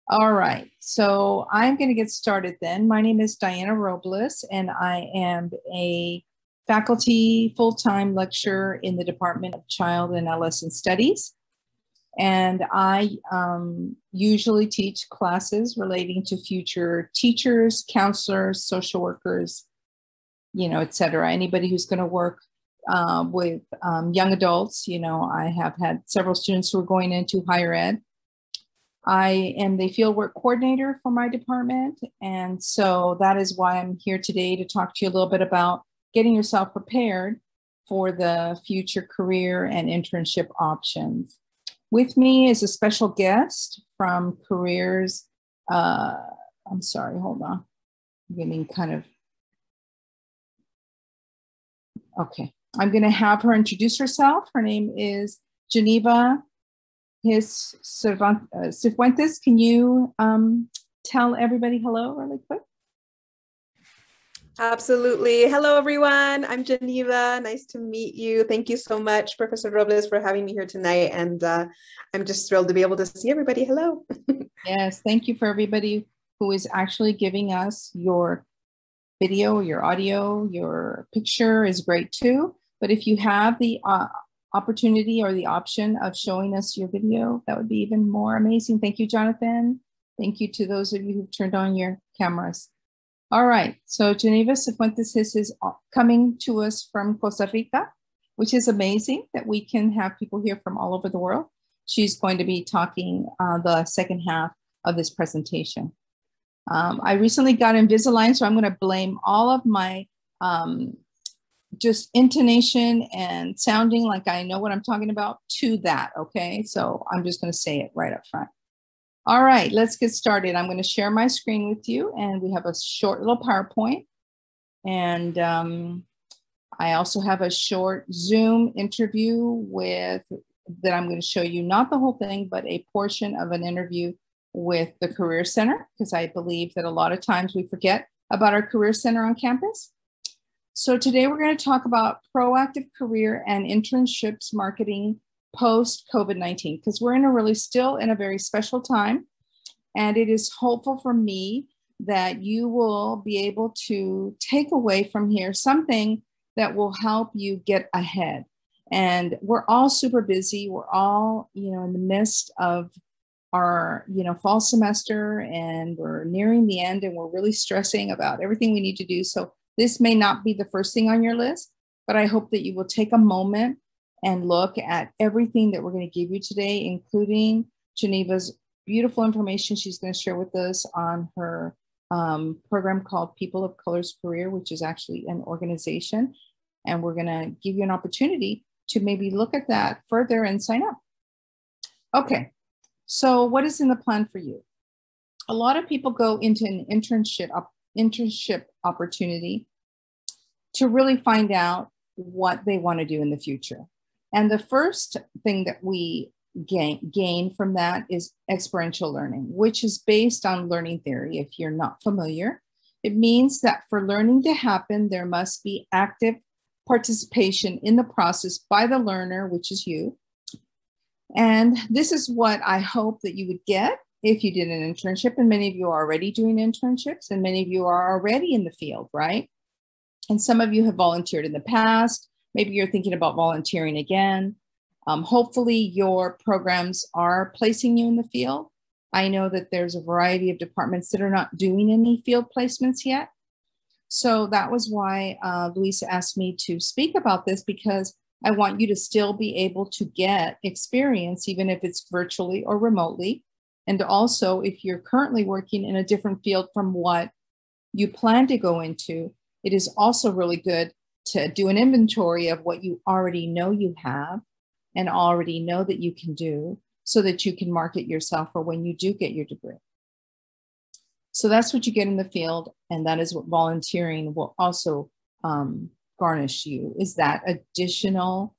All right, so I'm going to get started then. My name is Diana Robles, and I am a faculty full-time lecturer in the Department of Child and Adolescent Studies. And I usually teach classes relating to future teachers, counselors, social workers, et cetera. Anybody who's going to work with young adults. I have had several students who are going into higher ed. I am the fieldwork coordinator for my department. And so that is why I'm here today to talk to you a little bit about getting yourself prepared for the future career and internship options. With me is a special guest from careers. I'm sorry, hold on. I'm getting kind of, okay. I'm going to have her introduce herself. Her name is Geneva Cifuentes. Can you tell everybody hello really quick? Absolutely. Hello, everyone. I'm Geneva. Nice to meet you. Thank you so much, Professor Robles, for having me here tonight. And I'm just thrilled to be able to see everybody. Hello. Yes, thank you for everybody who is actually giving us your video, your audio, your picture is great too. But if you have the opportunity or the option of showing us your video, that would be even more amazing. Thank you, Jonathan. Thank you to those of you who've turned on your cameras. All right, so Geneva Cifuentes is coming to us from Costa Rica, which is amazing that we can have people here from all over the world. She's going to be talking the second half of this presentation. I recently got Invisalign, so I'm going to blame all of my just intonation and sounding like I know what I'm talking about to that, okay? So I'm just going to say it right up front. All right, let's get started. I'm going to share my screen with you, and we have a short little PowerPoint. And I also have a short Zoom interview that I'm going to show you, not the whole thing, but a portion of an interview with the Career Center, because I believe that a lot of times we forget about our Career Center on campus. So today we're going to talk about proactive career and internships marketing post COVID-19, because we're still in a very special time. And it is hopeful for me that you will be able to take away from here something that will help you get ahead. And we're all super busy. We're all, in the midst of our, fall semester, and we're nearing the end, and we're really stressing about everything we need to do. So this may not be the first thing on your list, but I hope that you will take a moment and look at everything that we're going to give you today, including Geneva's beautiful information she's going to share with us on her program called People of Color's Career, which is actually an organization. And we're going to give you an opportunity to maybe look at that further and sign up. Okay, so what is in the plan for you? A lot of people go into an internship opportunity to really find out what they want to do in the future. And the first thing that we gain from that is experiential learning, which is based on learning theory. If you're not familiar, it means that for learning to happen, there must be active participation in the process by the learner, which is you. And this is what I hope that you would get if you did an internship. And many of you are already doing internships, and many of you are already in the field, right? And some of you have volunteered in the past. Maybe you're thinking about volunteering again. Hopefully your programs are placing you in the field. I know that there's a variety of departments that are not doing any field placements yet. So that was why Luisa asked me to speak about this, because I want you to still be able to get experience, even if it's virtually or remotely. And also, if you're currently working in a different field from what you plan to go into, it is also really good to do an inventory of what you already know you have and already know that you can do, so that you can market yourself for when you do get your degree. So that's what you get in the field. And that is what volunteering will also garnish you, is that additional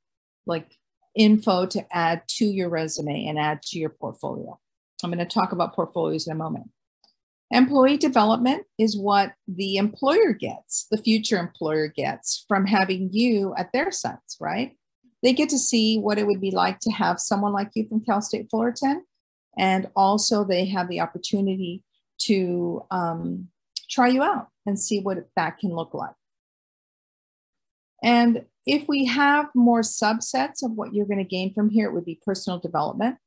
info to add to your resume and add to your portfolio. I'm going to talk about portfolios in a moment. Employee development is what the employer gets, the future employer gets from having you at their sites, right? They get to see what it would be like to have someone like you from Cal State Fullerton And also they have the opportunity to try you out and see what that can look like. And if we have more subsets of what you're going to gain from here, it would be personal development,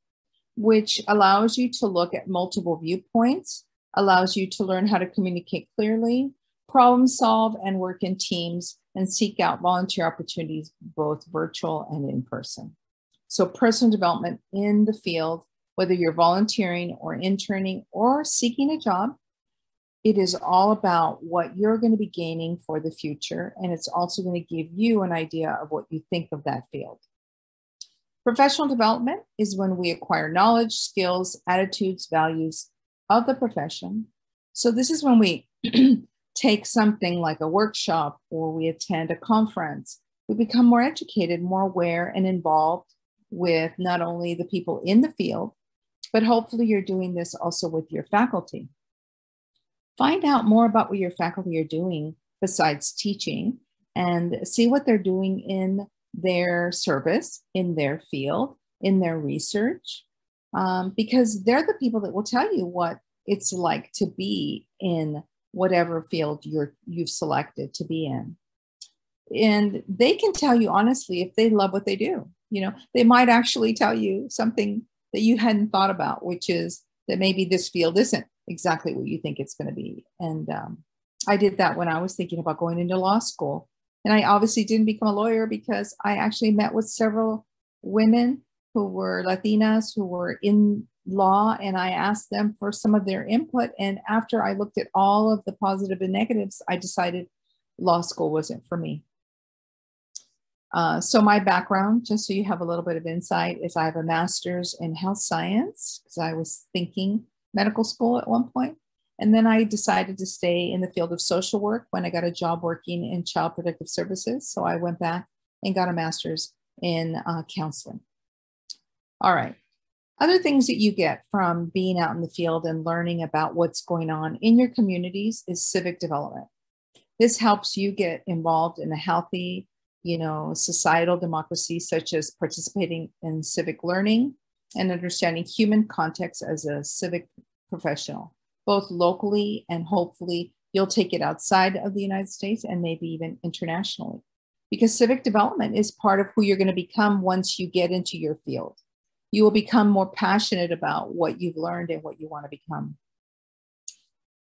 which allows you to look at multiple viewpoints, allows you to learn how to communicate clearly, problem solve, and work in teams, and seek out volunteer opportunities, both virtual and in person. So personal development in the field, whether you're volunteering or interning or seeking a job, it is all about what you're going to be gaining for the future. And it's also going to give you an idea of what you think of that field. Professional development is when we acquire knowledge, skills, attitudes, values of the profession. So this is when we take something like a workshop or we attend a conference. We become more educated, more aware, and involved with not only the people in the field, but hopefully you're doing this also with your faculty. Find out more about what your faculty are doing besides teaching and see what they're doing in their service, in their field, in their research, because they're the people that will tell you what it's like to be in whatever field you've selected to be in. And they can tell you honestly if they love what they do. You know, they might actually tell you something that you hadn't thought about, which is that maybe this field isn't exactly what you think it's going to be. And I did that when I was thinking about going into law school. And I obviously didn't become a lawyer because I actually met with several women who were Latinas who were in law, and I asked them for some of their input. And after I looked at all of the positive and negatives, I decided law school wasn't for me. So my background, just so you have a little bit of insight, is I have a master's in health science because I was thinking medical school at one point. And then I decided to stay in the field of social work when I got a job working in child protective services. So I went back and got a master's in counseling. All right. Other things that you get from being out in the field and learning about what's going on in your communities is civic development. This helps you get involved in a healthy, societal democracy, such as participating in civic learning and understanding human context as a civic professional, both locally and hopefully you'll take it outside of the United States and maybe even internationally, because civic development is part of who you're going to become once you get into your field. You will become more passionate about what you've learned and what you want to become.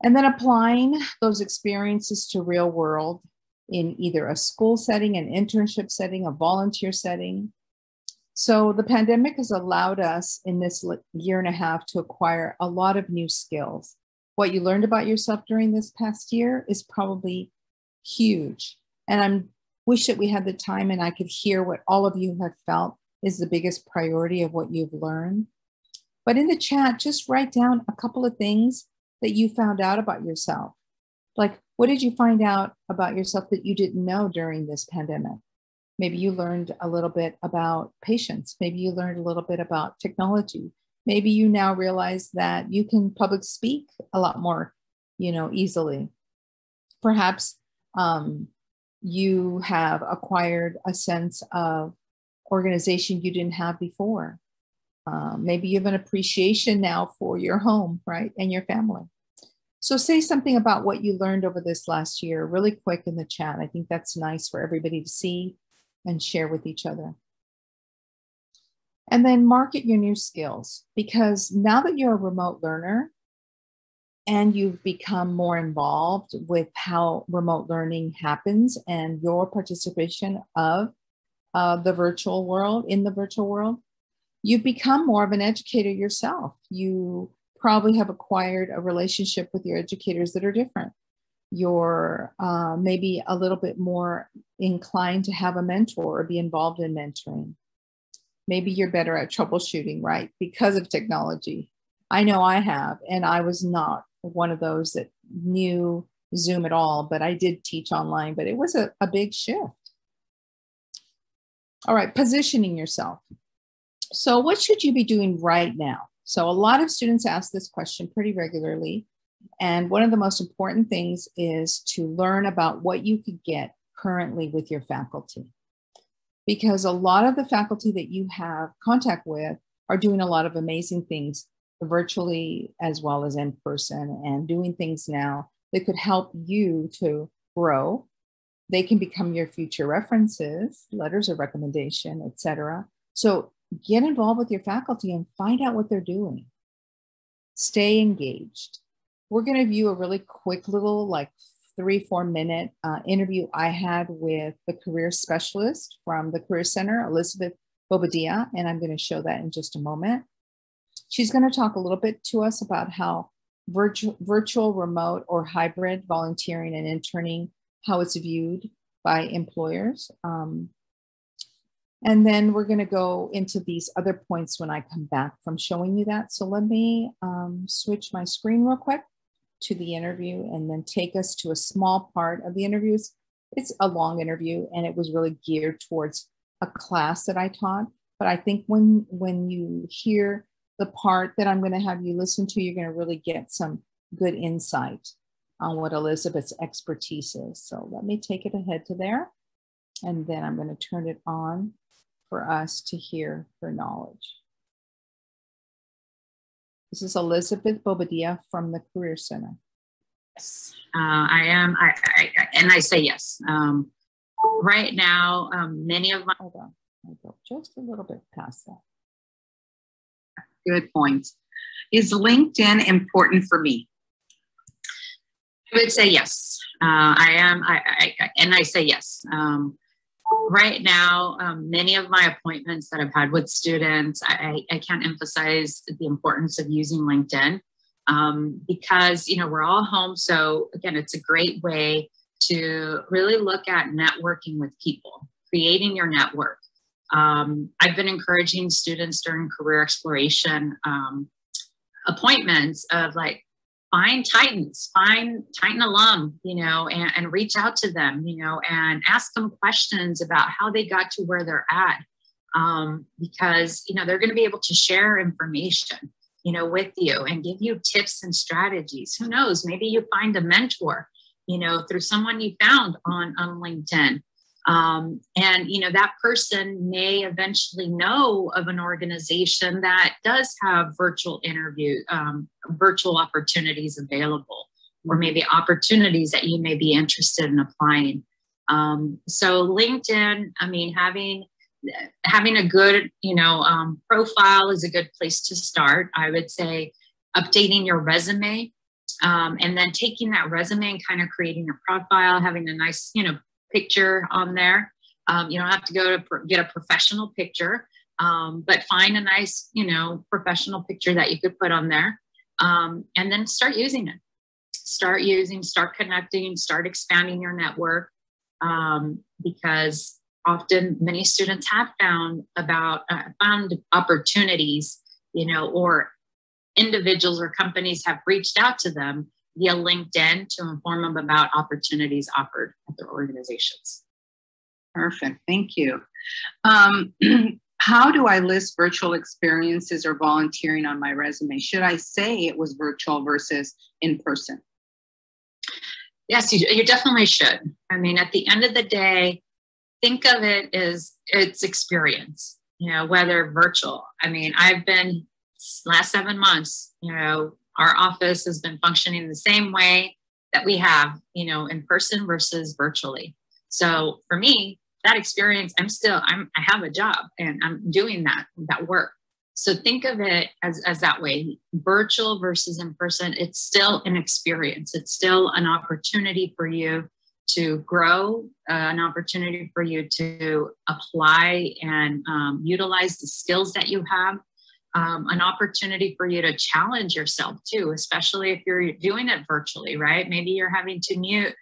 And then applying those experiences to real world in either a school setting, an internship setting, a volunteer setting. So the pandemic has allowed us in this year and a half to acquire a lot of new skills. What you learned about yourself during this past year is probably huge. And I wish that we had the time and I could hear what all of you have felt is the biggest priority of what you've learned. But in the chat, just write down a couple of things that you found out about yourself. Like, what did you find out about yourself that you didn't know during this pandemic? Maybe you learned a little bit about patience. Maybe you learned a little bit about technology. Maybe you now realize that you can public speak a lot more, easily. Perhaps you have acquired a sense of organization you didn't have before. Maybe you have an appreciation now for your home, right? And your family. So say something about what you learned over this last year really quick in the chat. I think that's nice for everybody to see and share with each other. And then market your new skills, because now that you're a remote learner and you've become more involved with how remote learning happens and your participation of the virtual world, you've become more of an educator yourself. You probably have acquired a relationship with your educators that are different. You're maybe a little bit more inclined to have a mentor or be involved in mentoring. Maybe you're better at troubleshooting, right? Because of technology. I know I have, and I was not one of those that knew Zoom at all, but I did teach online, but it was a big shift. All right, positioning yourself. So what should you be doing right now? So a lot of students ask this question pretty regularly. And one of the most important things is to learn about what you could get currently with your faculty. Because a lot of the faculty that you have contact with are doing a lot of amazing things virtually as well as in person, and doing things now that could help you to grow. They can become your future references, letters of recommendation, etc. So get involved with your faculty and find out what they're doing. Stay engaged. We're going to view a really quick little, like 3-4 minute interview I had with the career specialist from the Career Center, Elizabeth Bobadilla, and I'm going to show that in just a moment. She's going to talk a little bit to us about how virtual, remote, or hybrid volunteering and interning, how it's viewed by employers. And then we're going to go into these other points when I come back from showing you that. So let me switch my screen real quick to the interview and then take us to a small part of the interviews. It's a long interview and it was really geared towards a class that I taught. But I think when you hear the part that I'm going to have you listen to, you're going to really get some good insight on what Elizabeth's expertise is. So let me take it ahead to there. And then I'm going to turn it on for us to hear her knowledge. This is Elizabeth Bobadilla from the Career Center. Yes, I am. I say yes. Right now, many of my... Hold on, I'll go just a little bit past that. Good points. Is LinkedIn important for me? I would say yes. I am. I say yes. Right now, many of my appointments that I've had with students, I can't emphasize the importance of using LinkedIn because, you know, we're all home. So again, it's a great way to really look at networking with people, creating your network. I've been encouraging students during career exploration appointments of like, find Titans, find Titan alum, you know, and reach out to them, you know, and ask them questions about how they got to where they're at. Because, you know, they're going to be able to share information, you know, with you and give you tips and strategies. Who knows, maybe you find a mentor, you know, through someone you found on LinkedIn. And, you know, that person may eventually know of an organization that does have virtual virtual opportunities available, or maybe opportunities that you may be interested in applying. So LinkedIn, I mean, having a good, you know, profile is a good place to start. I would say updating your resume, and then taking that resume and kind of creating your profile, having a nice, you know, picture on there. You don't have to go to get a professional picture, but find a nice, you know, professional picture that you could put on there, and then start using it. Start connecting, start expanding your network, because often many students have found opportunities, you know, or individuals or companies have reached out to them via LinkedIn to inform them about opportunities offered at their organizations. Perfect, thank you. How do I list virtual experiences or volunteering on my resume? Should I say it was virtual versus in person? Yes, you definitely should. I mean, at the end of the day, think of it as its experience, you know, whether virtual. I mean, I've been last 7 months, you know, our office has been functioning the same way that we have, you know, in person versus virtually. So for me, that experience, I have a job and I'm doing that work. So think of it as that way, virtual versus in person. It's still an experience. It's still an opportunity for you to grow, an opportunity for you to apply and utilize the skills that you have. An opportunity for you to challenge yourself too, especially if you're doing it virtually, right? Maybe you're having to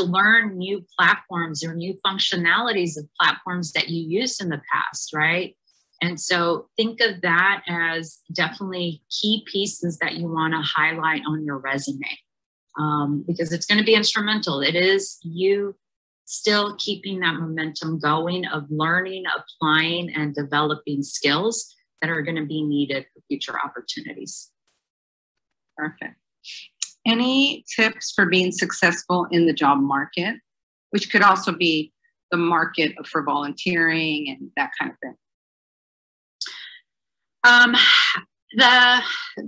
learn new platforms or new functionalities of platforms that you used in the past, right? And so think of that as definitely key pieces that you want to highlight on your resume, because it's going to be instrumental. It is you still keeping that momentum going of learning, applying, and developing skills that are going to be needed for future opportunities. Perfect. Any tips for being successful in the job market, which could also be the market for volunteering and that kind of thing? The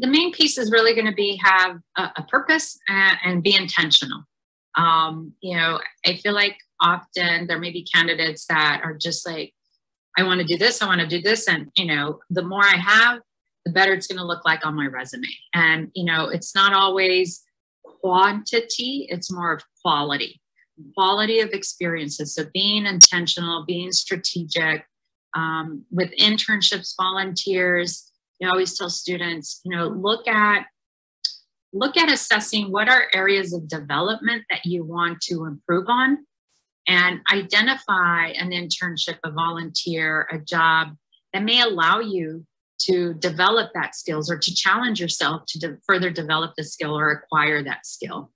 main piece is really going to be have a purpose and be intentional. You know, I feel like often there may be candidates that are just like, I want to do this, I want to do this. And, you know, the more I have, the better it's going to look like on my resume. And, you know, it's not always quantity, it's more of quality of experiences. So being intentional, being strategic, with internships, volunteers, I always tell students, you know, look at assessing what are areas of development that you want to improve on, and identify an internship, a volunteer, a job that may allow you to develop that skills or to challenge yourself to further develop the skill or acquire that skill.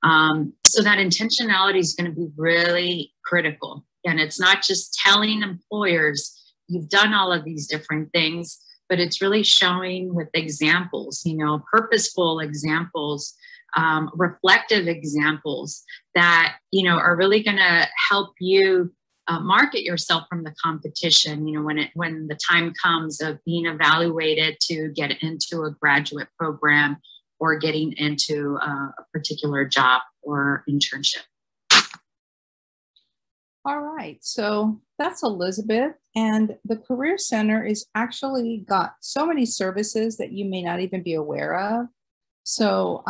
So that intentionality is going to be really critical. And it's not just telling employers you've done all of these different things, but it's really showing with examples, you know, purposeful examples, reflective examples that, you know, are really going to help you market yourself from the competition, you know, when the time comes of being evaluated to get into a graduate program or getting into a particular job or internship. All right, so that's Elizabeth, and the Career Center is actually got so many services that you may not even be aware of. So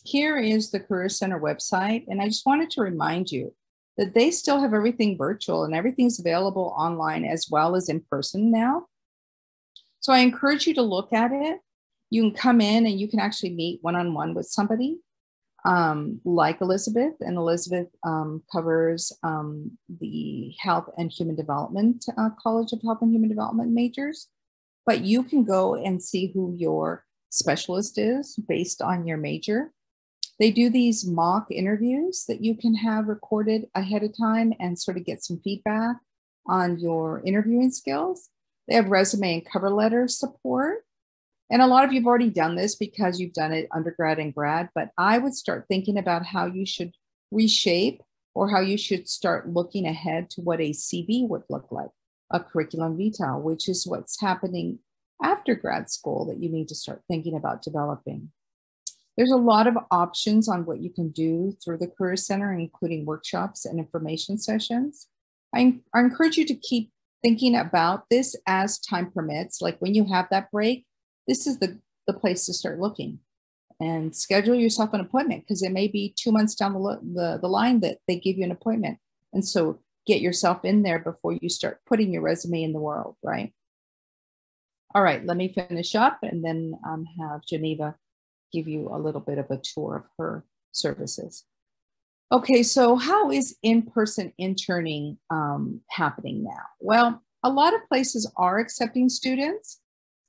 here is the Career Center website, and I just wanted to remind you that they still have everything virtual and everything's available online as well as in person now. So I encourage you to look at it. You can come in and you can actually meet one-on-one with somebody like Elizabeth, and Elizabeth covers the Health and Human Development College of Health and Human Development majors, but you can go and see who your specialist is based on your major. They do these mock interviews that you can have recorded ahead of time and sort of get some feedback on your interviewing skills. They have resume and cover letter support. And a lot of you have already done this because you've done it undergrad and grad, but I would start thinking about how you should reshape or how you should start looking ahead to what a CV would look like, a curriculum vitae, which is what's happening after grad school that you need to start thinking about developing. There's a lot of options on what you can do through the Career Center, including workshops and information sessions. I encourage you to keep thinking about this as time permits. Like when you have that break, this is the place to start looking, and schedule yourself an appointment because it may be 2 months down the line that they give you an appointment. And so get yourself in there before you start putting your resume in the world, right? All right, let me finish up and then have Geneva give you a little bit of a tour of her services. Okay, so how is in-person interning happening now? Well, a lot of places are accepting students,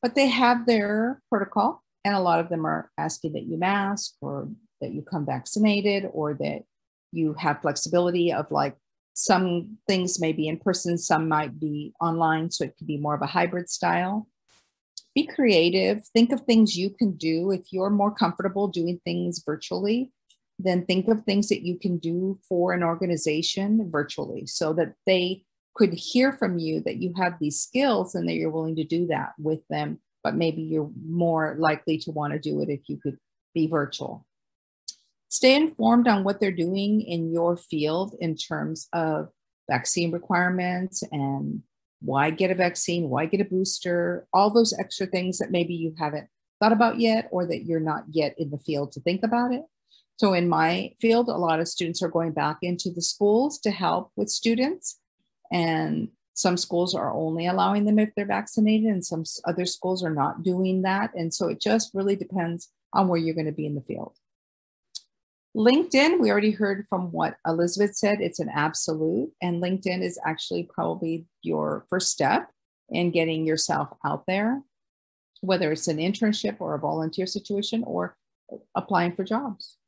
but they have their protocol, and a lot of them are asking that you mask or that you come vaccinated or that you have flexibility of like some things may be in person, some might be online, so it could be more of a hybrid style. Be creative. Think of things you can do. If you're more comfortable doing things virtually, then think of things that you can do for an organization virtually so that they could hear from you that you have these skills and that you're willing to do that with them, but maybe you're more likely to want to do it if you could be virtual. Stay informed on what they're doing in your field in terms of vaccine requirements and why get a vaccine, why get a booster, all those extra things that maybe you haven't thought about yet or that you're not yet in the field to think about it. So in my field, a lot of students are going back into the schools to help with students. And some schools are only allowing them if they're vaccinated, and some other schools are not doing that. And so it just really depends on where you're going to be in the field. LinkedIn, we already heard from what Elizabeth said, it's an absolute, and LinkedIn is actually probably your first step in getting yourself out there, whether it's an internship or a volunteer situation or applying for jobs.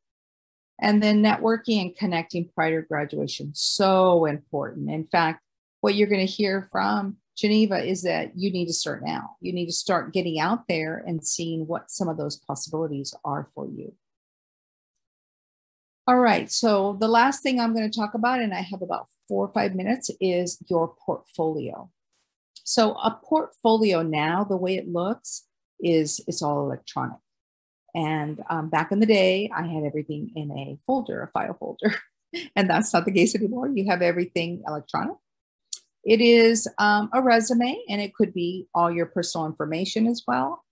And then networking and connecting prior to graduation, so important. In fact, what you're going to hear from Geneva is that you need to start now. You need to start getting out there and seeing what some of those possibilities are for you. All right, so the last thing I'm going to talk about, and I have about 4 or 5 minutes, is your portfolio. So a portfolio now, the way it looks, it's all electronic. And back in the day, I had everything in a folder, a file folder, and that's not the case anymore. You have everything electronic. It is a resume, and it could be all your personal information as well.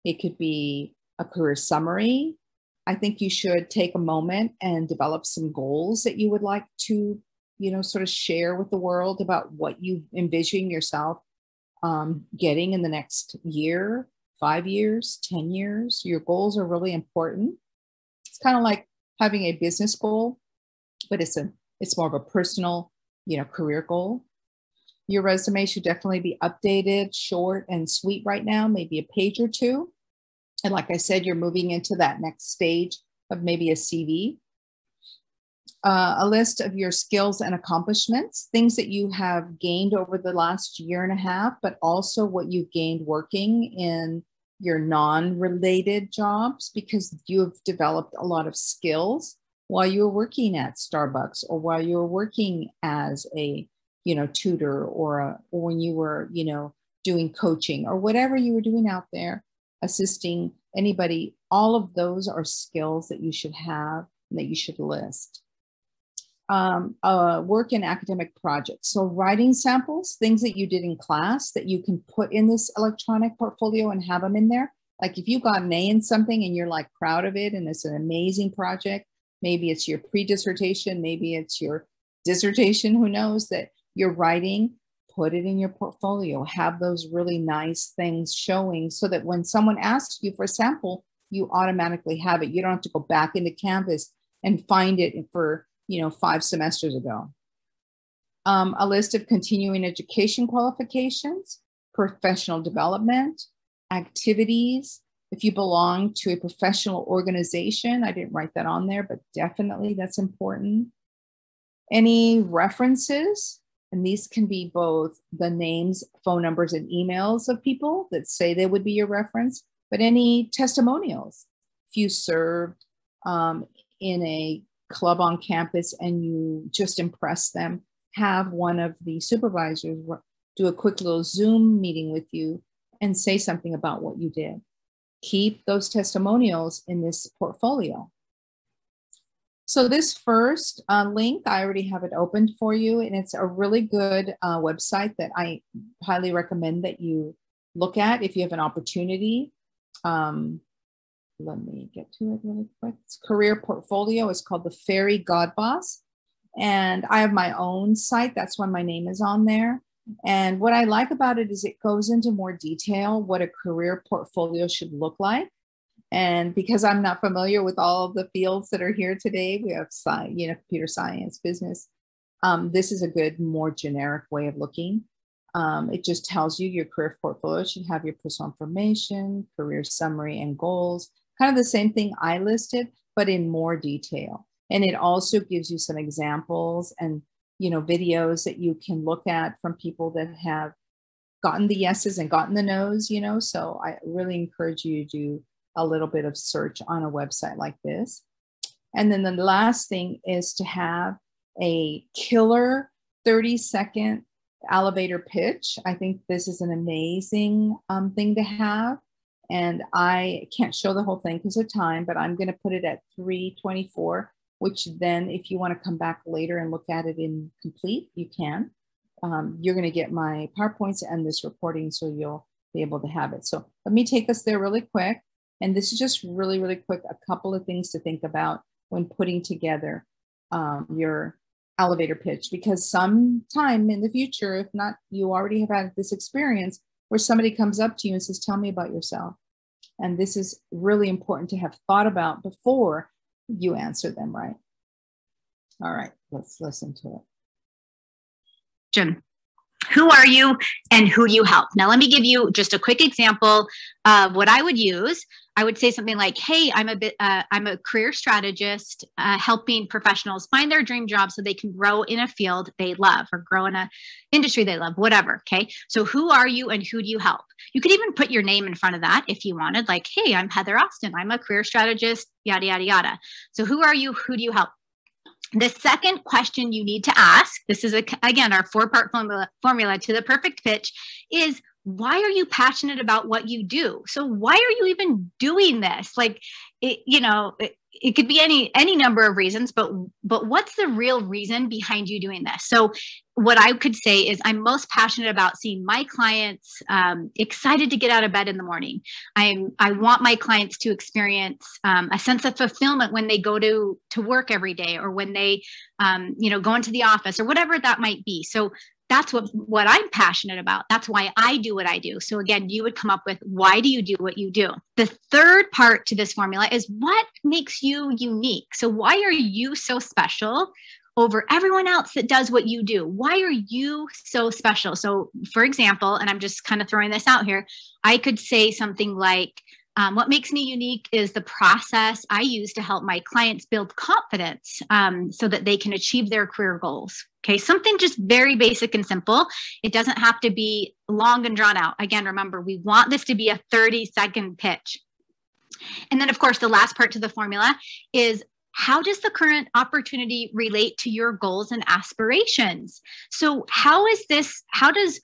It could be a career summary. I think you should take a moment and develop some goals that you would like to, sort of share with the world about what you envision yourself getting in the next year, 5 years, 10 years. Your goals are really important. It's kind of like having a business goal, but it's more of a personal, career goal. Your resume should definitely be updated, short and sweet right now, maybe a page or two. And like I said, you're moving into that next stage of maybe a CV. A list of your skills and accomplishments, things that you have gained over the last year and a half, but also what you've gained working in your non-related jobs, because you have developed a lot of skills while you were working at Starbucks, or while you were working as a, tutor, or when you were, doing coaching, or whatever you were doing out there, assisting anybody. All of those are skills that you should have and that you should list. Work in academic projects. So writing samples, things that you did in class that you can put in this electronic portfolio and have them in there. Like if you got an A in something and you're like proud of it and it's an amazing project, maybe it's your pre-dissertation, maybe it's your dissertation, who knows, that you're writing, put it in your portfolio, have those really nice things showing, so that when someone asks you for a sample, you automatically have it. You don't have to go back into Canvas and find it for 5 semesters ago. A list of continuing education qualifications, professional development, activities. If you belong to a professional organization, I didn't write that on there, but definitely that's important. Any references, and these can be both the names, phone numbers, and emails of people that say they would be your reference, but any testimonials. If you served in a club on campus and you just impress them, have one of the supervisors do a quick little Zoom meeting with you and say something about what you did. Keep those testimonials in this portfolio. So this first link, I already have it opened for you, and it's a really good website that I highly recommend that you look at if you have an opportunity. Let me get to it really quick. It's career portfolio. It's called the Fairy God Boss. And I have my own site. That's why my name is on there. And what I like about it is it goes into more detail what a career portfolio should look like. And because I'm not familiar with all of the fields that are here today, we have computer science, business. This is a good, more generic way of looking. It just tells you your career portfolio should have your personal information, career summary, and goals. Kind of the same thing I listed, but in more detail. And it also gives you some examples and, videos that you can look at from people that have gotten the yeses and gotten the nos, So I really encourage you to do a little bit of search on a website like this. And then the last thing is to have a killer 30-second elevator pitch. I think this is an amazing thing to have. And I can't show the whole thing because of time, but I'm going to put it at 3:24, which then if you want to come back later and look at it in complete, you can. You're going to get my PowerPoints and this recording, so you'll be able to have it. So let me take us there really quick. And this is just really, really quick, a couple of things to think about when putting together your elevator pitch, because sometime in the future, if not, you already have had this experience where somebody comes up to you and says, tell me about yourself. And this is really important to have thought about before you answer them, right? All right, let's listen to it. Jim, who are you and who do you help? Now, let me give you just a quick example of what I would use. I would say something like, hey, I'm a career strategist helping professionals find their dream job so they can grow in a field they love or grow in an industry they love, whatever. Okay. So who are you and who do you help? You could even put your name in front of that if you wanted, like, hey, I'm Heather Austin. I'm a career strategist, yada, yada, yada. So who are you? Who do you help? The second question you need to ask, this is, again, our 4-part formula to the perfect pitch, is why are you passionate about what you do? So why are you even doing this? Like, it could be any number of reasons, but what's the real reason behind you doing this? So what I could say is I'm most passionate about seeing my clients excited to get out of bed in the morning. I want my clients to experience a sense of fulfillment when they go to work every day, or when they go into the office, or whatever that might be. So that's what I'm passionate about. That's why I do what I do. So again, you would come up with, why do you do what you do? The third part to this formula is, what makes you unique? So why are you so special over everyone else that does what you do? Why are you so special? So for example, and I'm just kind of throwing this out here, I could say something like, what makes me unique is the process I use to help my clients build confidence so that they can achieve their career goals. Okay, something just very basic and simple. It doesn't have to be long and drawn out. Again, remember, we want this to be a 30-second pitch. And then, of course, the last part to the formula is, how does the current opportunity relate to your goals and aspirations? So how does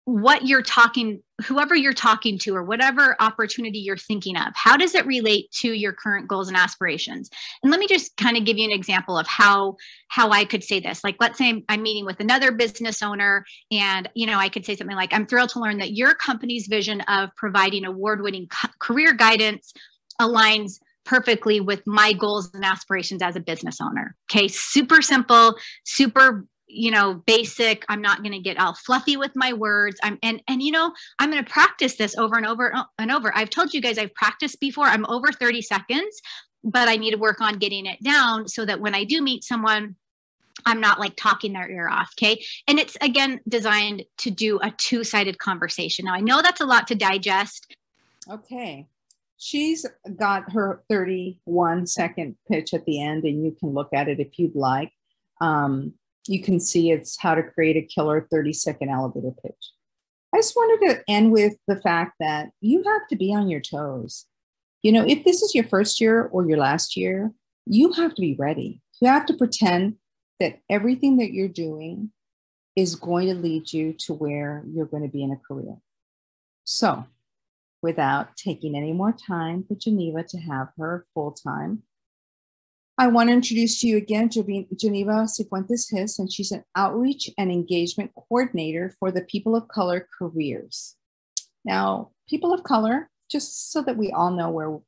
whoever you're talking to, or whatever opportunity you're thinking of, how does it relate to your current goals and aspirations? And let me just kind of give you an example of how I could say this. Like, let's say I'm meeting with another business owner, and, I could say something like, I'm thrilled to learn that your company's vision of providing award-winning career guidance aligns perfectly with my goals and aspirations as a business owner. Okay. Super simple, super basic. I'm not going to get all fluffy with my words. I'm going to practice this over and over and over. I've told you guys I've practiced before. I'm over 30 seconds, but I need to work on getting it down so that when I do meet someone, I'm not like talking their ear off. Okay. And it's, again, designed to do a two-sided conversation. Now, I know that's a lot to digest. Okay. She's got her 31-second pitch at the end, and you can look at it if you'd like. You can see it's how to create a killer 30-second elevator pitch. I just wanted to end with the fact that you have to be on your toes. If this is your first year or your last year, you have to be ready. You have to pretend that everything that you're doing is going to lead you to where you're going to be in a career. So, without taking any more time for Geneva to have her full-time, I want to introduce to you again Geneva Cifuentes-Hiss, and she's an outreach and engagement coordinator for the People of Color Careers. Now, people of color, just so that we all know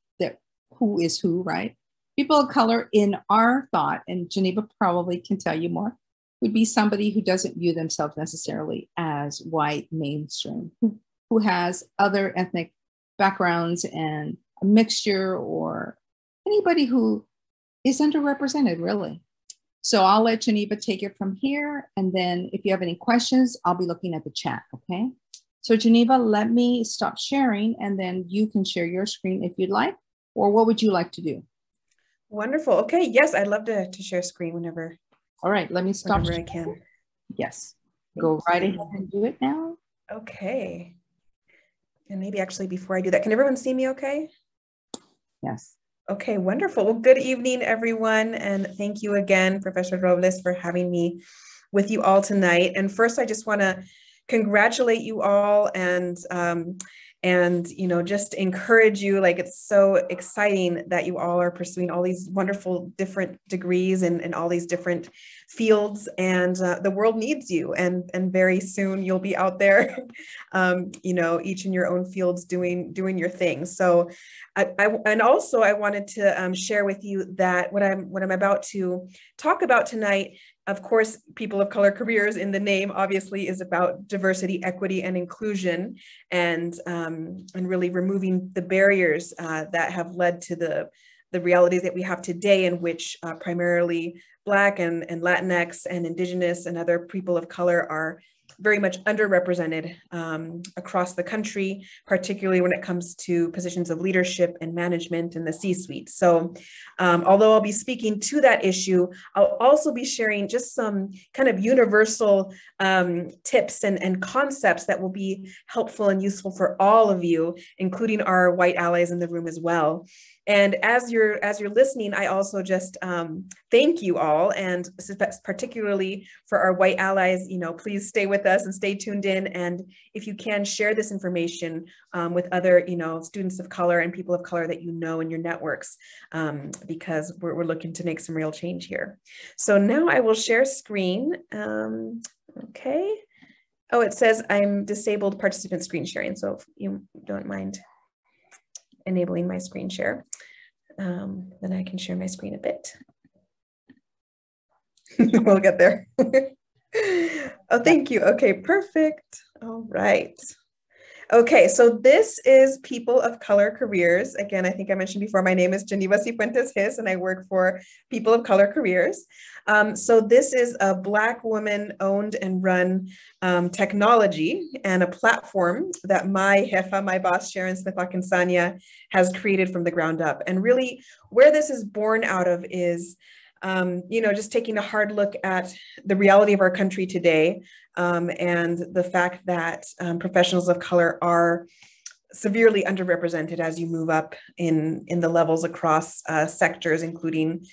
who is who, right? People of color in our thought, and Geneva probably can tell you more, would be somebody who doesn't view themselves necessarily as white mainstream, who has other ethnic backgrounds and a mixture, or anybody who is underrepresented, really. So I'll let Geneva take it from here. And then if you have any questions, I'll be looking at the chat, okay? So Geneva, let me stop sharing, and then you can share your screen if you'd like, or what would you like to do? Wonderful. Okay. Yes, I'd love to share screen whenever. All right, let me stop. Whenever I can. Yes. Go right ahead and do it now. Okay. And maybe actually before I do that, can everyone see me okay? Yes. Okay, wonderful. Well, good evening, everyone. And thank you again, Professor Robles, for having me with you all tonight. And first, I just want to congratulate you all and just encourage you. Like, it's so exciting that you all are pursuing all these wonderful different degrees and all these different fields, and the world needs you, and very soon you'll be out there each in your own fields doing your thing. So I wanted to share with you that what I'm about to talk about tonight, of course, People of Color Careers in the name obviously is about diversity, equity, and inclusion, and really removing the barriers that have led to the realities that we have today, in which primarily Black and Latinx and Indigenous and other people of color are very much underrepresented across the country, particularly when it comes to positions of leadership and management in the C-suite. So although I'll be speaking to that issue, I'll also be sharing just some kind of universal tips and concepts that will be helpful and useful for all of you, including our white allies in the room as well. And as you're listening, I also just thank you all, and particularly for our white allies, please stay with us and stay tuned in. And if you can, share this information with other, students of color and people of color that you know in your networks, because we're looking to make some real change here. So now I will share screen. Okay. Oh, it says I'm disabled participant screen sharing. So if you don't mind enabling my screen share, then I can share my screen a bit. We'll get there. Oh, thank you. Okay, perfect. All right. Okay, so this is People of Color Careers. Again, I think I mentioned before, my name is Geneva Cifuentes Hiss, and I work for People of Color Careers. So this is a Black woman owned and run technology and a platform that my jefa, my boss, Sharon Smith-Akinsanya, has created from the ground up. And really where this is born out of is just taking a hard look at the reality of our country today, and the fact that professionals of color are severely underrepresented as you move up in the levels across sectors, including,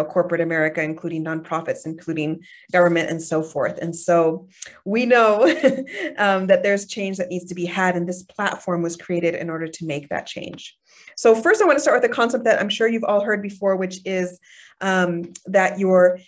corporate America, including nonprofits, including government, and so forth. And so we know that there's change that needs to be had, and this platform was created in order to make that change. So first, I want to start with a concept that I'm sure you've all heard before, which is that your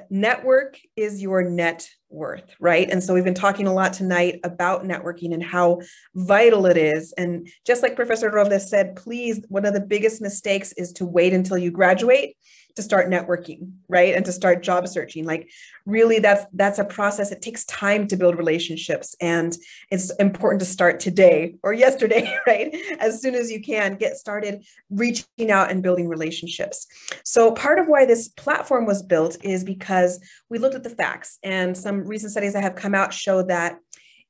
network is your net worth, right? And so we've been talking a lot tonight about networking and how vital it is. And just like Professor Robles said, please, one of the biggest mistakes is to wait until you graduate to start networking, right? And to start job searching. Like really that's a process. It takes time to build relationships, and it's important to start today or yesterday, right? As soon as you can, get started reaching out and building relationships. So part of why this platform was built is because we looked at the facts, and some recent studies that have come out show that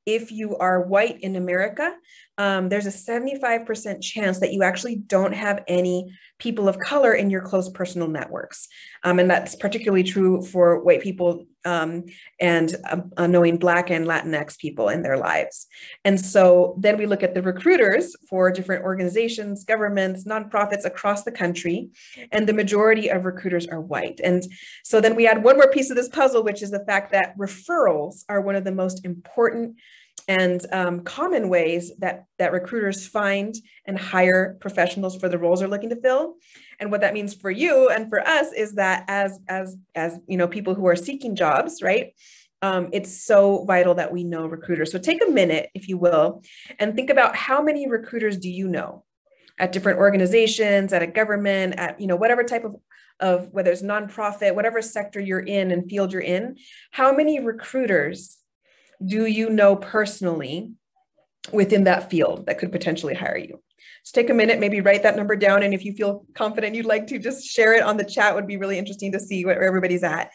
if you are white in America, there's a 75% chance that you actually don't have any people of color in your close personal networks. And that's particularly true for white people and knowing Black and Latinx people in their lives. And so then we look at the recruiters for different organizations, governments, nonprofits across the country, and the majority of recruiters are white. And so then we add one more piece of this puzzle, which is the fact that referrals are one of the most important and common ways that recruiters find and hire professionals for the roles they're looking to fill. And what that means for you and for us is that as people who are seeking jobs, right? It's so vital that we know recruiters. So take a minute, if you will, and think about how many recruiters do you know at different organizations, at a government, at whatever type of whether it's nonprofit, whatever sector you're in and field you're in. How many recruiters do you know personally within that field that could potentially hire you? Just take a minute, maybe write that number down. And if you feel confident, you'd like to just share it on the chat. Would be really interesting to see where everybody's at.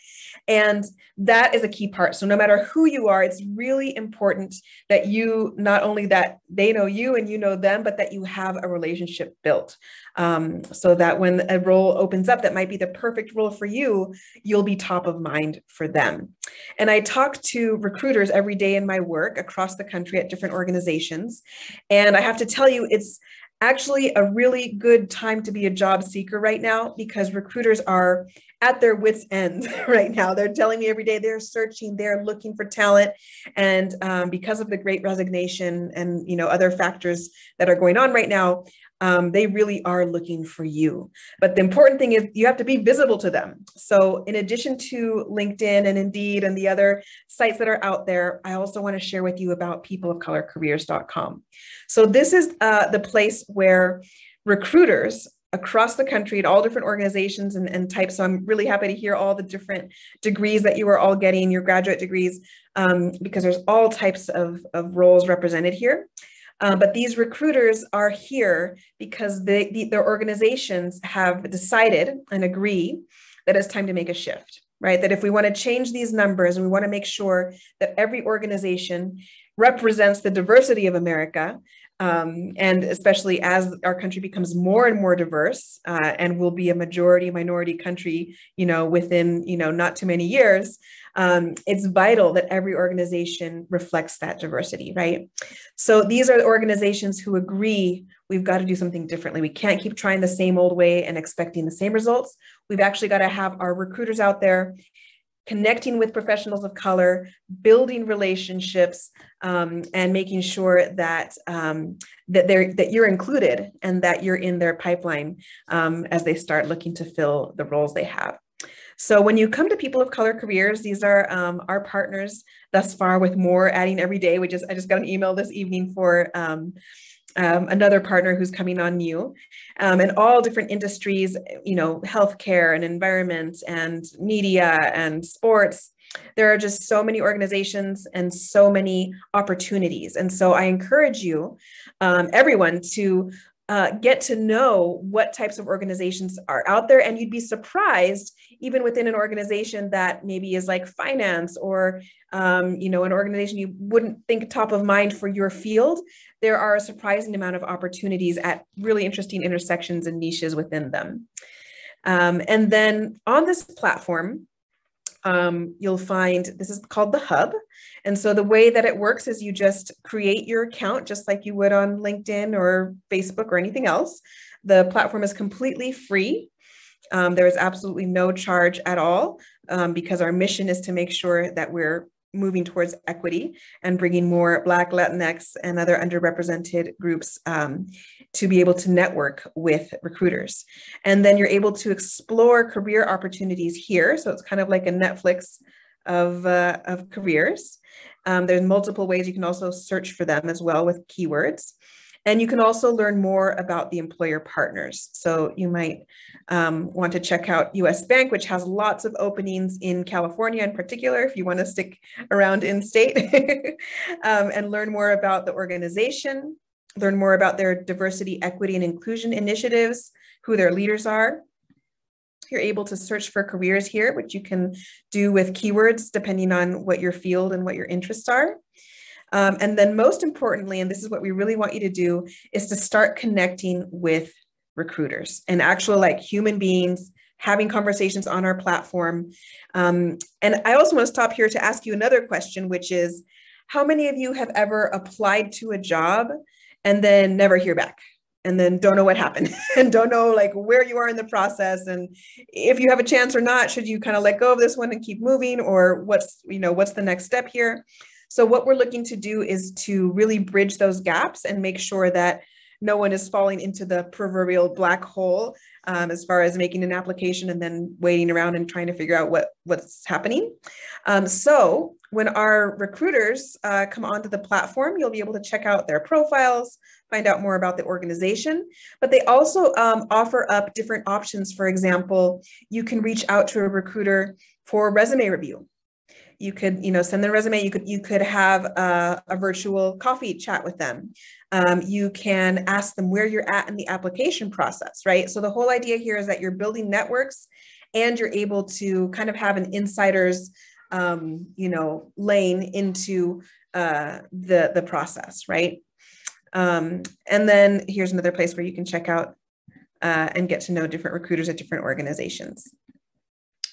And that is a key part. So no matter who you are, it's really important that you, not only that they know you and you know them, but that you have a relationship built, so that when a role opens up that might be the perfect role for you, you'll be top of mind for them. And I talk to recruiters every day in my work across the country at different organizations. And I have to tell you, it's actually a really good time to be a job seeker right now, because recruiters are at their wits' end right now. They're telling me every day they're searching, they're looking for talent. And because of the Great Resignation and other factors that are going on right now, they really are looking for you. But the important thing is you have to be visible to them. So in addition to LinkedIn and Indeed and the other sites that are out there, I also want to share with you about peopleofcolorcareers.com. So this is the place where recruiters across the country at all different organizations and types. So I'm really happy to hear all the different degrees that you are all getting, your graduate degrees, because there's all types of roles represented here. But these recruiters are here because their organizations have decided and agree that it's time to make a shift, right? That if we want to change these numbers and we want to make sure that every organization represents the diversity of America, And especially as our country becomes more and more diverse, and will be a majority minority country, within, not too many years, it's vital that every organization reflects that diversity, right? So these are the organizations who agree we've got to do something differently. We can't keep trying the same old way and expecting the same results. We've actually got to have our recruiters out there connecting with professionals of color, building relationships, and making sure that that you're included and that you're in their pipeline as they start looking to fill the roles they have. So when you come to People of Color Careers, these are our partners thus far, with more adding every day. I just got an email this evening for another partner who's coming on new, in all different industries, healthcare and environment and media and sports. There are just so many organizations and so many opportunities. And so I encourage you, everyone, to get to know what types of organizations are out there. And you'd be surprised, even within an organization that maybe is like finance or, an organization you wouldn't think top of mind for your field, there are a surprising amount of opportunities at really interesting intersections and niches within them. And then on this platform, you'll find, this is called the Hub. And so the way that it works is you just create your account just like you would on LinkedIn or Facebook or anything else. The platform is completely free. There is absolutely no charge at all, because our mission is to make sure that we're moving towards equity and bringing more Black, Latinx, and other underrepresented groups to be able to network with recruiters. And then you're able to explore career opportunities here. So it's kind of like a Netflix of careers. There's multiple ways you can also search for them as well with keywords. And you can also learn more about the employer partners. So you might want to check out US Bank, which has lots of openings in California in particular, if you want to stick around in state, and learn more about the organization, learn more about their diversity, equity, and inclusion initiatives, who their leaders are. You're able to search for careers here, which you can do with keywords depending on what your field and what your interests are. And then most importantly, and this is what we really want you to do, is to start connecting with recruiters and actual like human beings, having conversations on our platform. And I also want to stop here to ask you another question, which is, how many of you have ever applied to a job and then never hear back? And then don't know what happened and don't know like where you are in the process. And if you have a chance or not, should you kind of let go of this one and keep moving, or what's the next step here? So what we're looking to do is to really bridge those gaps and make sure that no one is falling into the proverbial black hole as far as making an application and then waiting around and trying to figure out what's happening. So when our recruiters come onto the platform, you'll be able to check out their profiles, find out more about the organization, but they also offer up different options. For example, you can reach out to a recruiter for resume review. You could, send their resume. You could have a virtual coffee chat with them. You can ask them where you're at in the application process, right? So the whole idea here is that you're building networks and you're able to kind of have an insider's, lane into the process, right? And then here's another place where you can check out and get to know different recruiters at different organizations.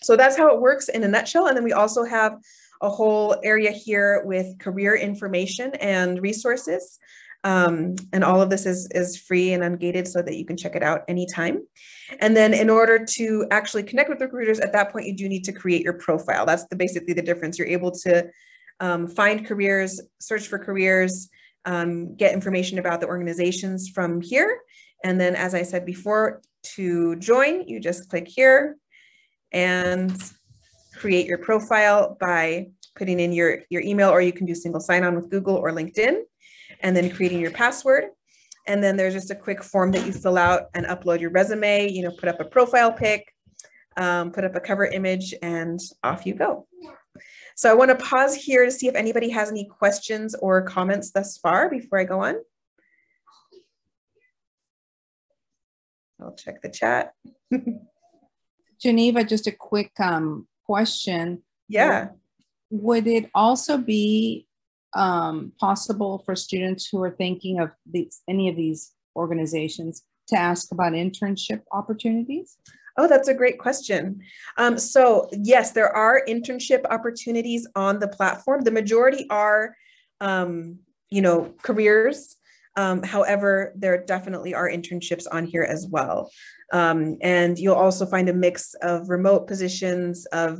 So that's how it works in a nutshell. And then we also have a whole area here with career information and resources. And all of this is free and ungated so that you can check it out anytime. And then in order to actually connect with recruiters, at that point, you do need to create your profile. That's basically the difference. You're able to find careers, search for careers, get information about the organizations from here. And then, as I said before, to join, you just click here and create your profile by putting in your email, or you can do single sign-on with Google or LinkedIn, and then creating your password. And then there's just a quick form that you fill out and upload your resume, put up a profile pic, put up a cover image, and off you go. So I want to pause here to see if anybody has any questions or comments thus far before I go on. I'll check the chat. Geneva, just a quick question. Yeah. Would it also be possible for students who are thinking of any of these organizations to ask about internship opportunities? Oh, that's a great question. So yes, there are internship opportunities on the platform. The majority are, careers. However, there definitely are internships on here as well. And you'll also find a mix of remote positions, of,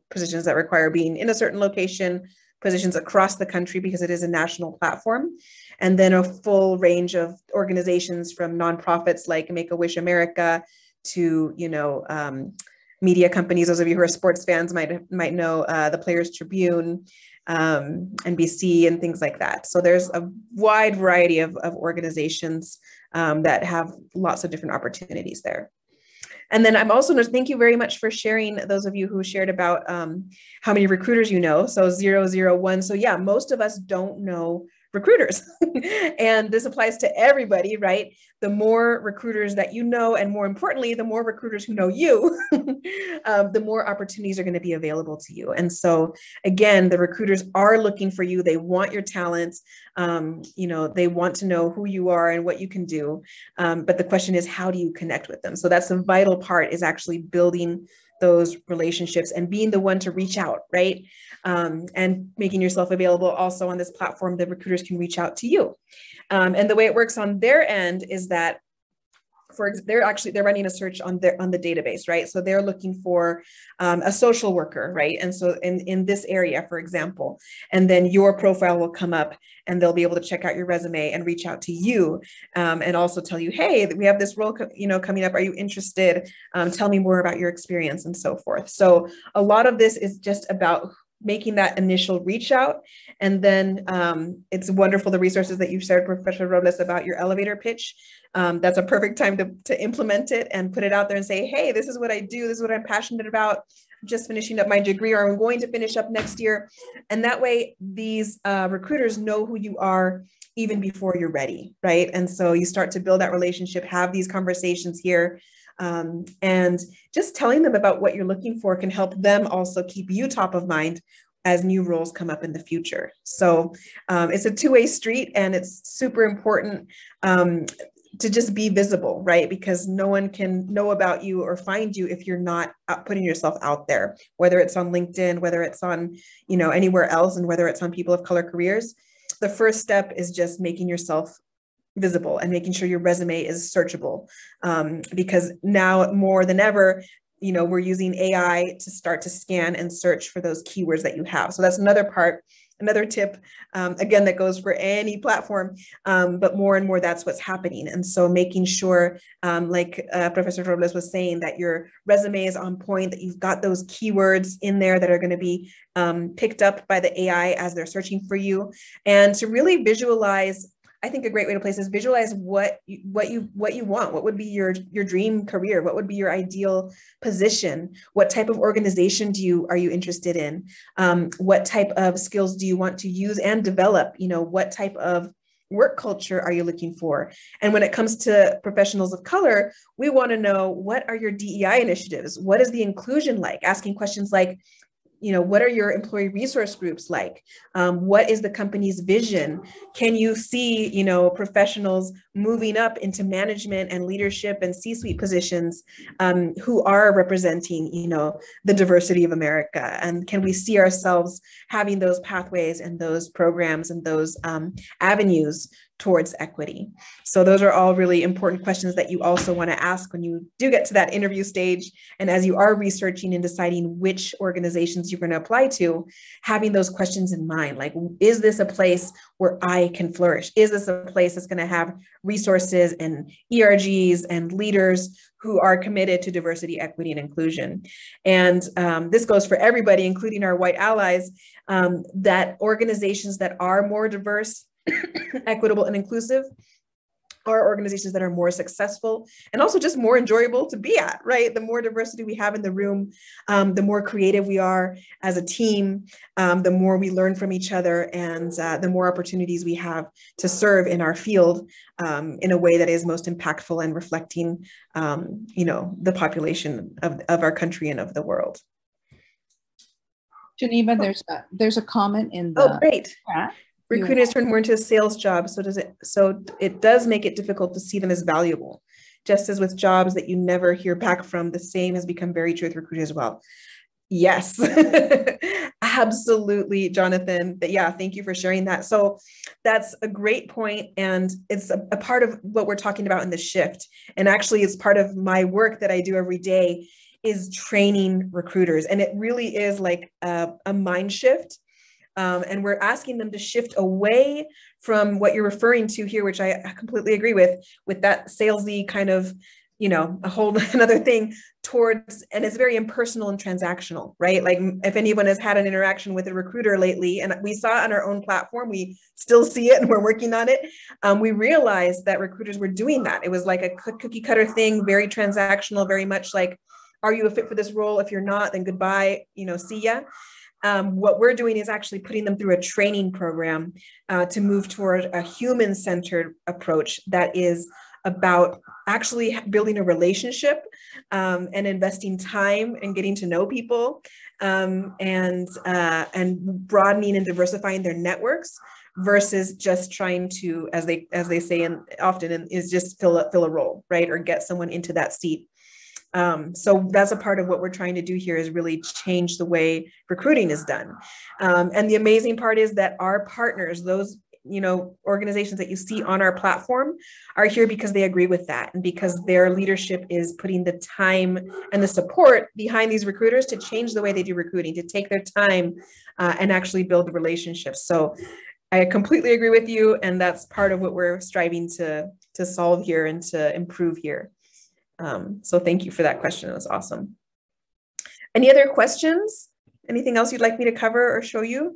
positions that require being in a certain location, positions across the country because it is a national platform, and then a full range of organizations from nonprofits like Make-A-Wish America to, media companies. Those of you who are sports fans might know the Players Tribune, NBC, and things like that. So there's a wide variety of organizations that have lots of different opportunities there. And then I'm also, thank you very much for sharing, those of you who shared about how many recruiters you know. So 001. So yeah, most of us don't know recruiters. And this applies to everybody, right? The more recruiters that you know, and more importantly, the more recruiters who know you, the more opportunities are going to be available to you. And so again, the recruiters are looking for you. They want your talents. They want to know who you are and what you can do. But the question is, how do you connect with them? So that's the vital part, is actually building those relationships and being the one to reach out, right? And making yourself available. Also on this platform, the recruiters can reach out to you. And the way it works on their end is that they're running a search on the database, right? So they're looking for a social worker, right? And so in this area, for example, and then your profile will come up and they'll be able to check out your resume and reach out to you, and also tell you, hey, we have this role, coming up. Are you interested? Tell me more about your experience, and so forth. So a lot of this is just about making that initial reach out. And then it's wonderful, the resources that you shared, Professor Robles, about your elevator pitch. That's a perfect time to implement it and put it out there and say, hey, this is what I do. This is what I'm passionate about. I'm just finishing up my degree, or I'm going to finish up next year. And that way these recruiters know who you are even before you're ready, right? And so you start to build that relationship, have these conversations here. And just telling them about what you're looking for can help them also keep you top of mind as new roles come up in the future. So it's a two-way street, and it's super important to just be visible, right? Because no one can know about you or find you if you're not putting yourself out there, whether it's on LinkedIn, whether it's on, anywhere else, and whether it's on People of Color Careers. The first step is just making yourself visible and making sure your resume is searchable, because now more than ever, we're using AI to start to scan and search for those keywords that you have. So that's another tip, again, that goes for any platform, but more and more that's what's happening. And so making sure, like Professor Robles was saying, that your resume is on point, that you've got those keywords in there that are going to be picked up by the AI as they're searching for you, and to really visualize. I think a great way to place is visualize what you want. What would be your dream career? What would be your ideal position? What type of organization are you interested in? What type of skills do you want to use and develop? What type of work culture are you looking for? And when it comes to professionals of color, we want to know, what are your DEI initiatives? What is the inclusion like? Asking questions like, what are your employee resource groups like? What is the company's vision? Can you see, professionals moving up into management and leadership and C-suite positions who are representing, the diversity of America? And can we see ourselves having those pathways and those programs and those avenues towards equity? So those are all really important questions that you also want to ask when you do get to that interview stage. And as you are researching and deciding which organizations you're going to apply to, having those questions in mind, like, is this a place where I can flourish? Is this a place that's going to have resources and ERGs and leaders who are committed to diversity, equity, and inclusion? And this goes for everybody, including our white allies, that organizations that are more diverse, equitable, and inclusive are organizations that are more successful and also just more enjoyable to be at, right? The more diversity we have in the room, the more creative we are as a team, the more we learn from each other, and the more opportunities we have to serve in our field in a way that is most impactful and reflecting, the population of our country and of the world. Geneva, there's a comment in the great. chat. Recruiting has turned more into a sales job. So it does make it difficult to see them as valuable. Just as with jobs that you never hear back from, the same has become very true with recruiting as well. Yes, absolutely, Jonathan. Yeah, thank you for sharing that. So that's a great point, and it's a part of what we're talking about in the shift. And actually, it's part of my work that I do every day is training recruiters. And it really is like a mind shift. And we're asking them to shift away from what you're referring to here, which I completely agree with that salesy kind of, a whole another thing towards, and it's very impersonal and transactional, right? Like if anyone has had an interaction with a recruiter lately, and we saw it on our own platform, we still see it and we're working on it. We realized that recruiters were doing that. It was like a cookie cutter thing, very transactional, very much like, are you a fit for this role? If you're not, then goodbye, see ya. What we're doing is actually putting them through a training program to move toward a human-centered approach that is about actually building a relationship and investing time and getting to know people and broadening and diversifying their networks versus just trying to, as they say often, is just fill a role, right, or get someone into that seat. So that's a part of what we're trying to do here is really change the way recruiting is done. And the amazing part is that our partners, those organizations that you see on our platform are here because they agree with that and because their leadership is putting the time and the support behind these recruiters to change the way they do recruiting, to take their time and actually build the relationships. So I completely agree with you. And that's part of what we're striving to solve here and to improve here. So thank you for that question. It was awesome. Any other questions? Anything else you'd like me to cover or show you?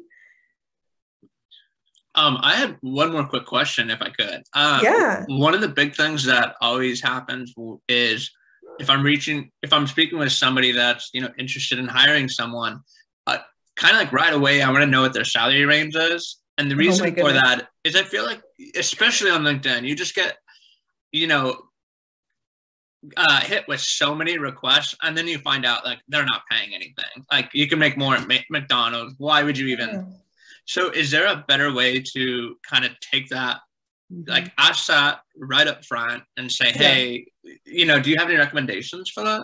I had one more quick question, if I could. Yeah. One of the big things that always happens is if I'm speaking with somebody that's, interested in hiring someone, kind of like right away, I want to know what their salary range is. And the reason for that is I feel like, especially on LinkedIn, you just get, hit with so many requests, and then you find out like they're not paying anything. Like you can make more at McDonald's. Why would you even? Yeah. So is there a better way to kind of take that, like ask that right up front and say, hey, do you have any recommendations for that?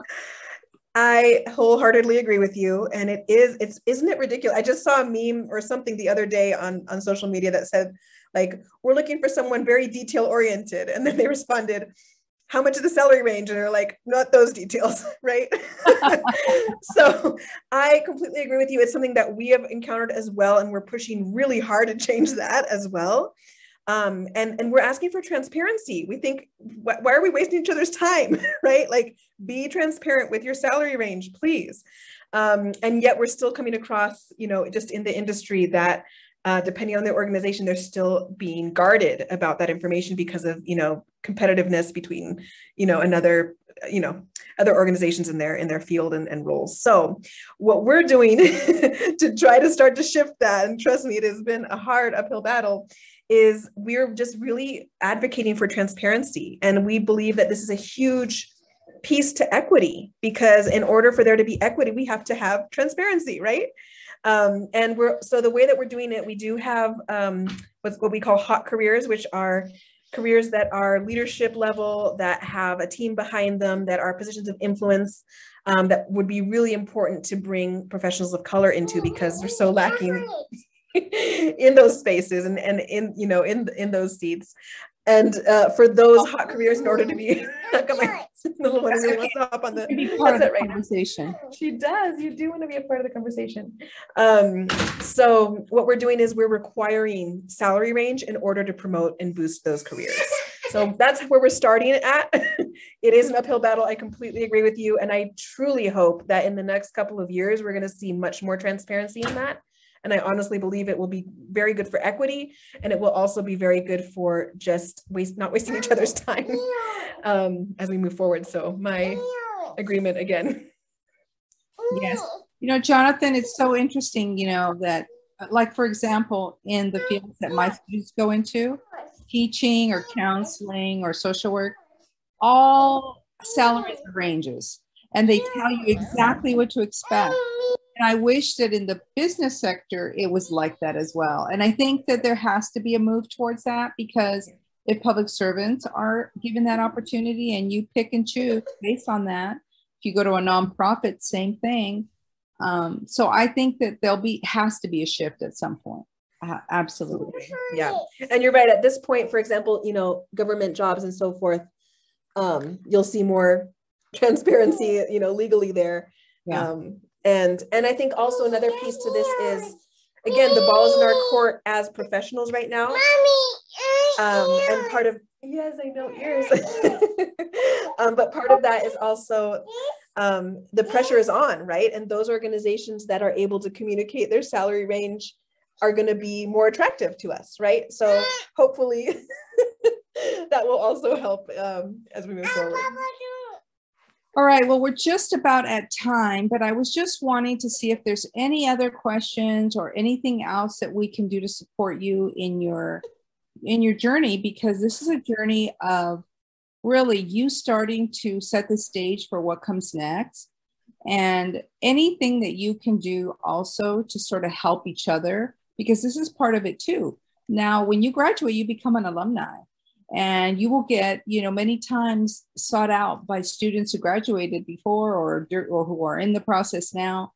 I wholeheartedly agree with you. And isn't it ridiculous? I just saw a meme or something the other day on social media that said, like, we're looking for someone very detail oriented. And then they responded, how much is the salary range? And they're like, not those details, right? So I completely agree with you. It's something that we have encountered as well. And we're pushing really hard to change that as well. And we're asking for transparency. We think, why are we wasting each other's time, right? Like, be transparent with your salary range, please. And yet we're still coming across, just in the industry that depending on the organization, they're still being guarded about that information because of, competitiveness between, other organizations in their field and roles. So what we're doing to try to start to shift that, and trust me, it has been a hard uphill battle, is we're just really advocating for transparency. And we believe that this is a huge piece to equity, because in order for there to be equity, we have to have transparency, right? And so the way that we're doing it, we do have what we call hot careers, which are careers that are leadership level, that have a team behind them, that are positions of influence, that would be really important to bring professionals of color into, because they're so lacking in those spaces and in those seats. And for those hot careers, in order to be, the little one really wants to hop on the conversation. She does. You do want to be a part of the conversation. So what we're doing is we're requiring salary range in order to promote and boost those careers. So that's where we're starting at. It is an uphill battle. I completely agree with you. And I truly hope that in the next couple of years, we're going to see much more transparency in that. And I honestly believe it will be very good for equity, and it will also be very good for just not wasting each other's time as we move forward. So my agreement again. Yes. Jonathan, it's so interesting, that like, for example, in the fields that my students go into, teaching or counseling or social work, all salaries ranges, and they tell you exactly what to expect. I wish that in the business sector, it was like that as well. And I think that there has to be a move towards that, because if public servants are given that opportunity and you pick and choose based on that, if you go to a nonprofit, same thing. So I think that has to be a shift at some point. Absolutely. Yeah. And you're right. At this point, for example, you know, government jobs and so forth, you'll see more transparency, you know, legally there. Yeah. And I think also another piece to this is, again, the ball is in our court as professionals right now. And part of, yes, I know, ears. But part of that is also the pressure is on, right? And those organizations that are able to communicate their salary range are going to be more attractive to us, right? So hopefully that will also help as we move forward. All right, well, we're just about at time, but I was just wanting to see if there's any other questions or anything else that we can do to support you in your journey, because this is a journey of really you starting to set the stage for what comes next, and anything that you can do also to sort of help each other, because this is part of it too. Now, when you graduate, you become an alumni. And you will get, you know, many times sought out by students who graduated before or who are in the process now.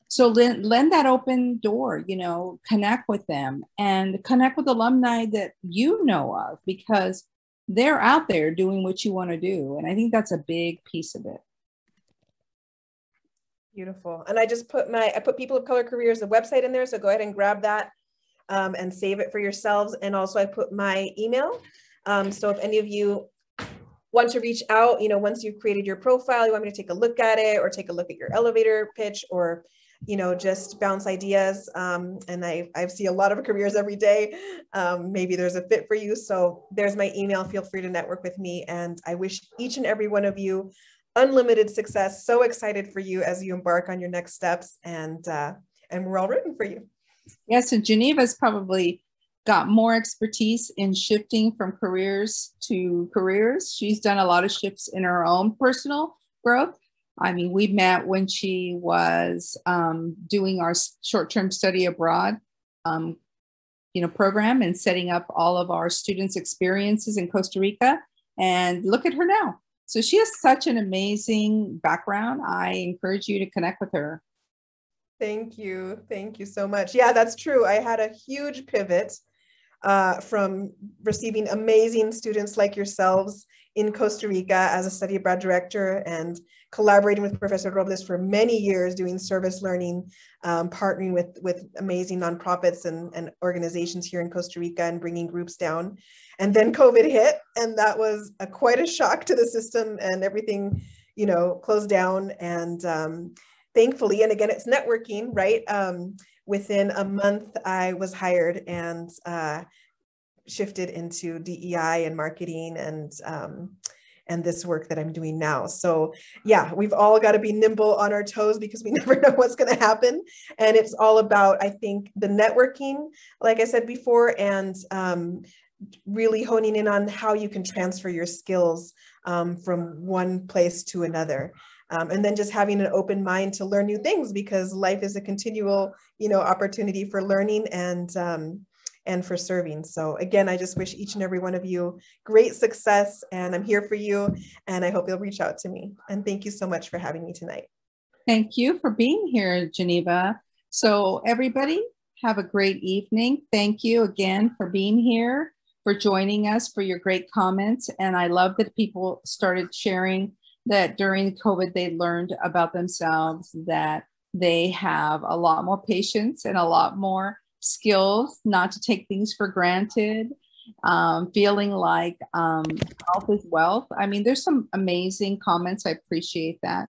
So lend that open door, you know, connect with them and connect with alumni that you know of, because they're out there doing what you want to do. And I think that's a big piece of it. Beautiful. And I just put People of Color Careers, the website in there. So go ahead and grab that and save it for yourselves. And also I put my email. So if any of you want to reach out, you know, once you've created your profile, you want me to take a look at it or take a look at your elevator pitch, or, you know, just bounce ideas. And I see a lot of careers every day. Maybe there's a fit for you. So there's my email. Feel free to network with me. And I wish each and every one of you unlimited success. So excited for you as you embark on your next steps. And we're all rooting for you. Yes, and Geneva's probably got more expertise in shifting from careers to careers. She's done a lot of shifts in her own personal growth. I mean, we met when she was doing our short-term study abroad, program and setting up all of our students' experiences in Costa Rica. And look at her now. So she has such an amazing background. I encourage you to connect with her. Thank you. Thank you so much. Yeah, that's true. I had a huge pivot from receiving amazing students like yourselves in Costa Rica as a study abroad director and collaborating with Professor Robles for many years, doing service learning, partnering with amazing nonprofits and organizations here in Costa Rica and bringing groups down. And then COVID hit, and that was quite a shock to the system, and everything, you know, closed down. And thankfully, and again, it's networking, right? Within a month, I was hired and shifted into DEI and marketing and this work that I'm doing now. So yeah, we've all got to be nimble on our toes because we never know what's going to happen. And it's all about, I think, the networking, like I said before, and really honing in on how you can transfer your skills from one place to another. And then just having an open mind to learn new things, because life is a continual, you know, opportunity for learning and for serving. So again, I just wish each and every one of you great success, and I'm here for you, and I hope you'll reach out to me. And thank you so much for having me tonight. Thank you for being here, Geneva. So everybody, have a great evening. Thank you again for being here, for joining us, for your great comments. And I love that people started sharing that during COVID, they learned about themselves, that they have a lot more patience and a lot more skills, not to take things for granted, feeling like health is wealth. I mean, there's some amazing comments. I appreciate that.